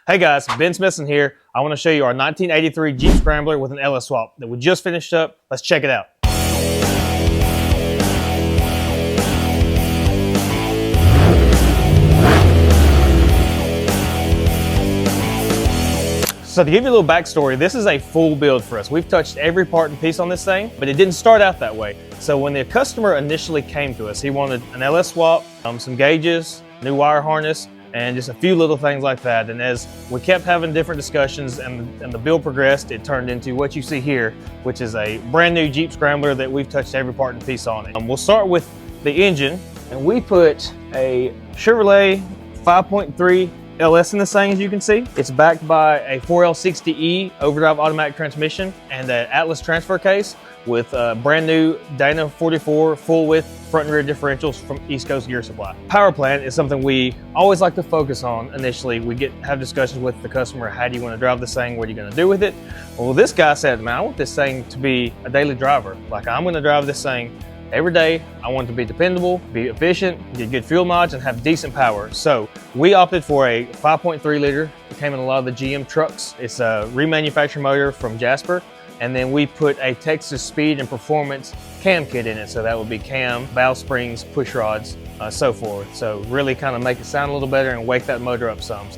Hey guys, Ben Smithson here. I want to show you our 1983 Jeep Scrambler with an LS swap that we just finished up. Let's check it out. So to give you a little backstory, this is a full build for us. We've touched every part and piece on this thing, but it didn't start out that way. So when the customer initially came to us, he wanted an LS swap, some gauges, new wire harness, and just a few little things like that. And as we kept having different discussions and the build progressed, it turned into what you see here, which is a brand new Jeep Scrambler that we've touched every part and piece on it. We'll start with the engine, and we put a Chevrolet 5.3 LS in this thing, as you can see. It's backed by a 4L60E overdrive automatic transmission and an Atlas transfer case with a brand new Dana 44 full width front and rear differentials from East Coast Gear Supply. Power plant is something we always like to focus on initially. We have discussions with the customer. How do you want to drive this thing? What are you going to do with it? Well, this guy said, man, I want this thing to be a daily driver. Like, I'm going to drive this thing every day. I want it to be dependable, be efficient, get good fuel mileage, and have decent power. So we opted for a 5.3 liter. It came in a lot of the GM trucks. It's a remanufactured motor from Jasper. And then we put a Texas Speed and Performance cam kit in it. So that would be cam, valve springs, push rods, so forth. So really kind of make it sound a little better and wake that motor up some.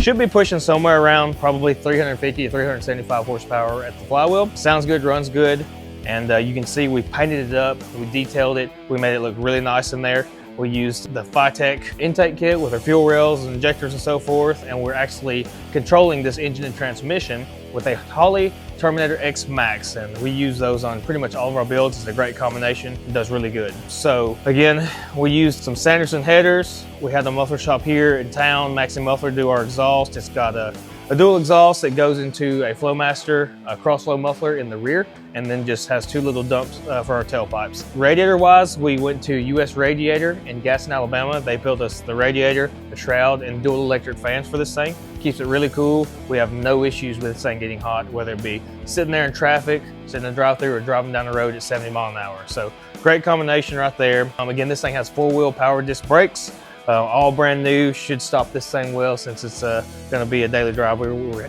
Should be pushing somewhere around probably 350 to 375 horsepower at the flywheel. Sounds good, runs good. And you can see we painted it up, we detailed it, we made it look really nice in there. We used the Phytech intake kit with our fuel rails and injectors and so forth, and we're actually controlling this engine and transmission with a Holley Terminator X Max, and we use those on pretty much all of our builds. It's a great combination. It does really good. So again, we used some Sanderson headers. We had the muffler shop here in town, Maxi Muffler, do our exhaust. It's got a dual exhaust that goes into a Flowmaster, a cross-flow muffler in the rear, and then just has two little dumps for our tailpipes. Radiator-wise, we went to US Radiator in Gaston, Alabama. They built us the radiator, the shroud, and dual electric fans for this thing. Keeps it really cool. We have no issues with this thing getting hot, whether it be sitting there in traffic, sitting in a drive-thru, or driving down the road at 70 miles an hour. So great combination right there. Again, this thing has four-wheel power disc brakes. All brand new, should stop this thing well since it's going to be a daily drive. We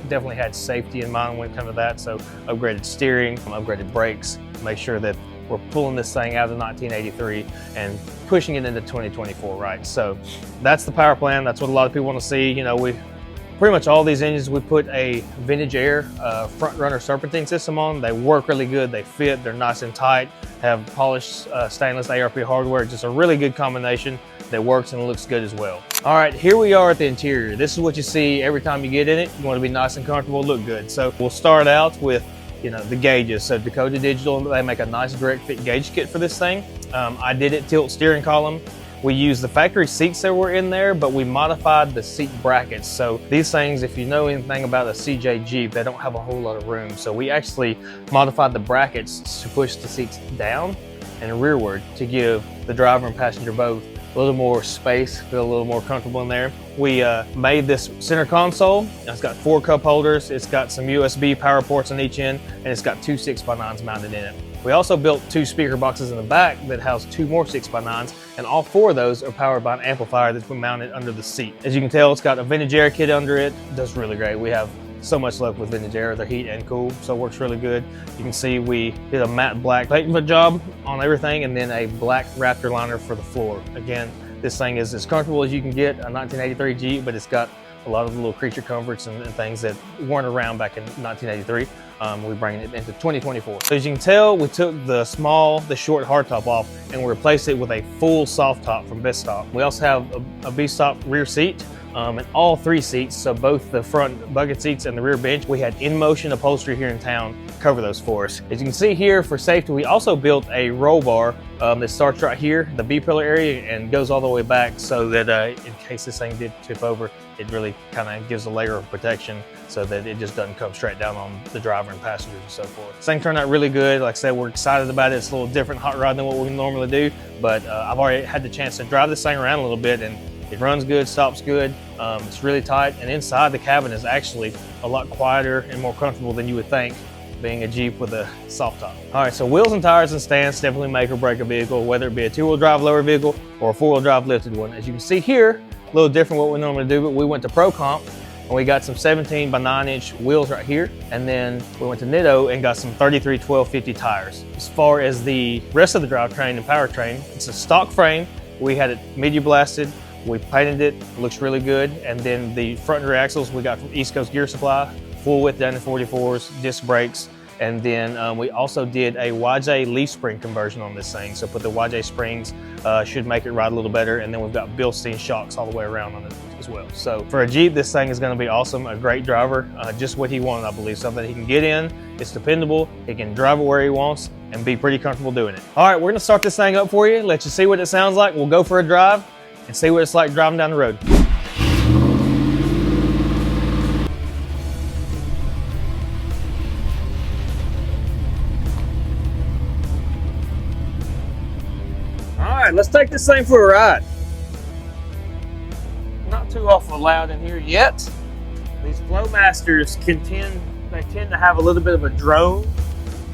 definitely had safety in mind when it comes to that, so upgraded steering, upgraded brakes, make sure that we're pulling this thing out of the 1983 and pushing it into 2024, right? So that's the power plan. That's what a lot of people want to see. You know, we pretty much all these engines, we put a Vintage Air front runner serpentine system on. They work really good, they fit, they're nice and tight, have polished stainless ARP hardware. Just a really good combination that works and looks good as well. All right, here we are at the interior. This is what you see every time you get in it. You want to be nice and comfortable, look good. So we'll start out with, you know, the gauges. So Dakota Digital, they make a nice direct fit gauge kit for this thing. I did it tilt steering column. We used the factory seats that were in there, but we modified the seat brackets. So these things, if you know anything about a CJ Jeep, they don't have a whole lot of room. So we actually modified the brackets to push the seats down and rearward to give the driver and passenger both a little more space, feel a little more comfortable in there. We made this center console. It's got 4 cup holders. It's got some USB power ports on each end, and it's got 2 6x9s mounted in it. We also built 2 speaker boxes in the back that house 2 more 6x9s, and all 4 of those are powered by an amplifier that's been mounted under the seat. As you can tell, it's got a Vintage Air kit under it. It does really great. We have so much luck with Vintage Air. They're heat and cool, so it works really good. You can see we did a matte black paint job on everything, and then a black Raptor liner for the floor. Again, this thing is as comfortable as you can get a 1983 Jeep, but it's got a lot of the little creature comforts and things that weren't around back in 1983. We're bringing it into 2024. So as you can tell, we took the short hardtop off and we replaced it with a full soft top from Bestop. We also have a Bestop rear seat. And all 3 seats, so both the front bucket seats and the rear bench, we had in-motion upholstery here in town cover those for us. As you can see here, for safety, we also built a roll bar that starts right here, the B-pillar area, and goes all the way back so that in case this thing did tip over, it really kind of gives a layer of protection so that it just doesn't come straight down on the driver and passengers and so forth. This thing turned out really good. Like I said, we're excited about it. It's a little different hot rod than what we normally do, but I've already had the chance to drive this thing around a little bit, and it runs good, stops good, it's really tight, and inside the cabin is actually a lot quieter and more comfortable than you would think, being a Jeep with a soft top. All right, so wheels and tires and stance definitely make or break a vehicle, whether it be a 2-wheel drive lower vehicle or a 4-wheel drive lifted one. As you can see here, a little different what we normally do, but we went to Pro Comp and we got some 17 by 9-inch wheels right here. And then we went to Nitto and got some 33 1250 tires. As far as the rest of the drivetrain and powertrain, it's a stock frame. We had it media blasted. We painted it, looks really good. And then the front and rear axles we got from East Coast Gear Supply, full width down to 44s, disc brakes. And then we also did a YJ leaf spring conversion on this thing. So put the YJ springs, should make it ride a little better. And then we've got Bilstein shocks all the way around on it as well. So for a Jeep, this thing is gonna be awesome. A great driver, just what he wanted, I believe. Something he can get in, it's dependable, he can drive it where he wants and be pretty comfortable doing it. All right, we're gonna start this thing up for you, let you see what it sounds like. We'll go for a drive and see what it's like driving down the road. All right, let's take this thing for a ride. Not too awful loud in here yet. These Flowmasters tend to have a little bit of a drone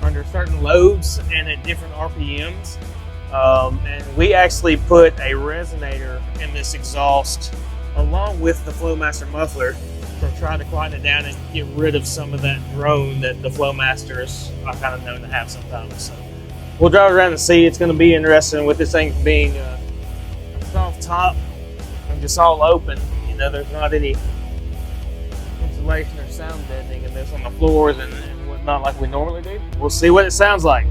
under certain loads and at different RPMs. And we actually put a resonator in this exhaust along with the Flowmaster muffler to try to quieten it down and get rid of some of that drone that the Flowmasters are kind of known to have sometimes. So we'll drive around and see. It's going to be interesting with this thing being a soft top and just all open. You know, there's not any insulation or sound deadening in this on the floors and whatnot like we normally do. We'll see what it sounds like.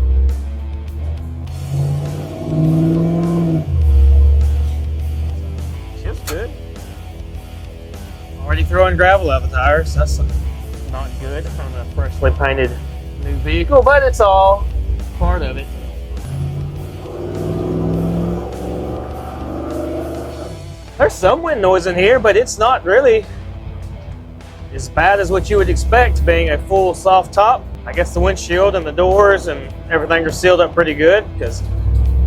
Feels good. Already throwing gravel out of the tires. That's not good on a freshly painted new vehicle, but it's all part of it. There's some wind noise in here, but it's not really as bad as what you would expect being a full soft top. I guess the windshield and the doors and everything are sealed up pretty good, because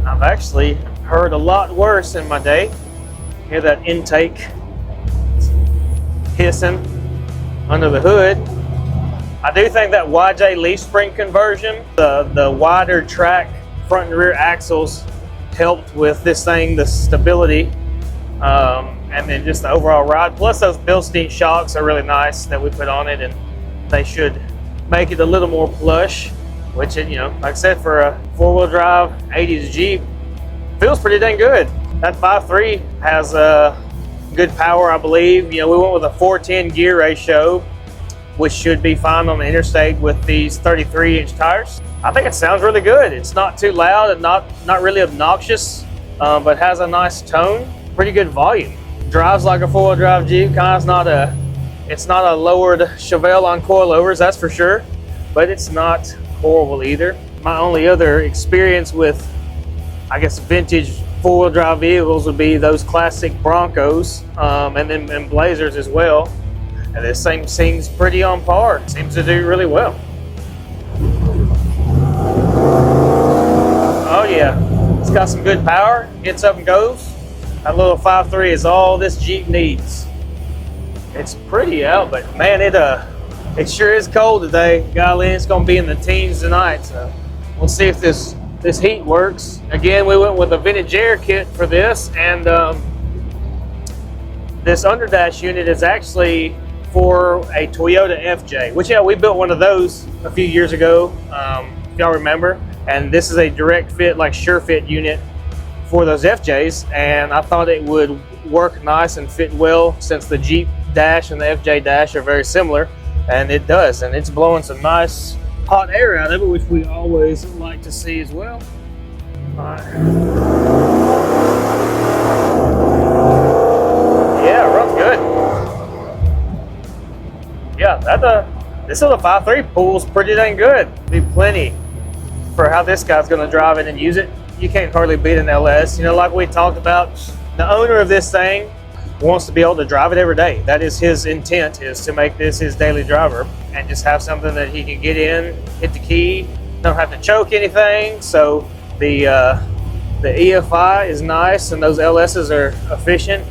I've actually heard a lot worse in my day. Hear that intake hissing under the hood. I do think that YJ leaf spring conversion, the wider track front and rear axles helped with this thing, the stability, and then just the overall ride. Plus those Bilstein shocks are really nice that we put on it, and they should make it a little more plush, which, you know, like I said, for a four-wheel drive 80s Jeep, feels pretty dang good. That 5.3 has good power, I believe. You know, we went with a 410 gear ratio, which should be fine on the interstate with these 33-inch tires. I think it sounds really good. It's not too loud and not really obnoxious, but has a nice tone, pretty good volume. Drives like a four-wheel drive Jeep. It's not a lowered Chevelle on coilovers, that's for sure, but it's not horrible either. My only other experience with, I guess, vintage four-wheel drive vehicles would be those classic Broncos, and Blazers as well. And this thing seems pretty on par. It seems to do really well. Oh yeah, it's got some good power. Gets up and goes. That little 5.3 is all this Jeep needs. It's pretty out, but man, it sure is cold today. Golly, it's gonna be in the teens tonight. So we'll see if this heat works. Again, we went with a vintage air kit for this, and this underdash unit is actually for a Toyota FJ, which, yeah, we built one of those a few years ago, if y'all remember. And this is a direct fit, like sure fit unit for those FJs, and I thought it would work nice and fit well since the Jeep dash and the FJ dash are very similar, and it does, and it's blowing some nice hot air out of it, which we always like to see as well. All right. Yeah, runs good. Yeah, this little 5.3 pulls pretty dang good. Be plenty for how this guy's going to drive it and use it. You can't hardly beat an LS. You know, like we talked about, the owner of this thing wants to be able to drive it every day. That is his intent, is to make this his daily driver and just have something that he can get in, hit the key, don't have to choke anything. So the EFI is nice, and those LSs are efficient.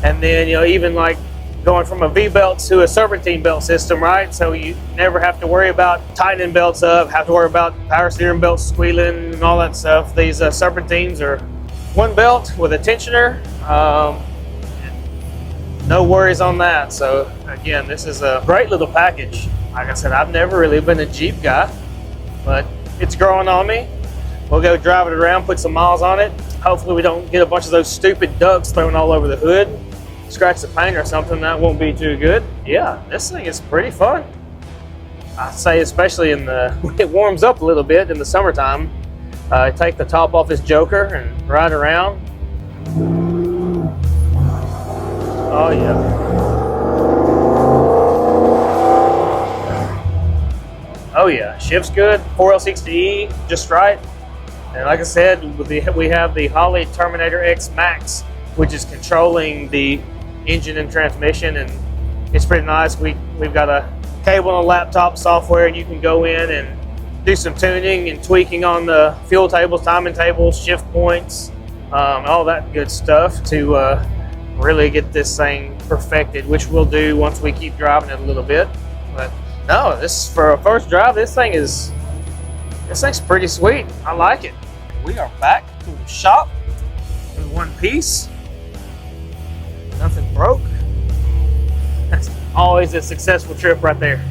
And then, you know, even like going from a V-belt to a serpentine belt system, right? So you never have to worry about tightening belts up, have to worry about power steering belts squealing and all that stuff. These serpentines are one belt with a tensioner. no worries on that. So again, this is a great little package. Like I said, I've never really been a Jeep guy, but it's growing on me. We'll go drive it around, put some miles on it. Hopefully we don't get a bunch of those stupid ducks thrown all over the hood. Scratch the paint or something, that won't be too good. Yeah, this thing is pretty fun. I'd say especially when it warms up a little bit in the summertime. Take the top off this joker and ride around. Oh yeah. Oh yeah, shifts good. 4L60E, just right. And like I said, we have the Holley Terminator X Max, which is controlling the engine and transmission, and it's pretty nice. We've got a cable on a laptop software, and you can go in and do some tuning and tweaking on the fuel tables, timing tables, shift points, all that good stuff to really get this thing perfected, which we'll do once we keep driving it a little bit. But no, this for a first drive, this thing's pretty sweet. I like it. We are back to the shop in one piece. Nothing broke. That's always a successful trip right there.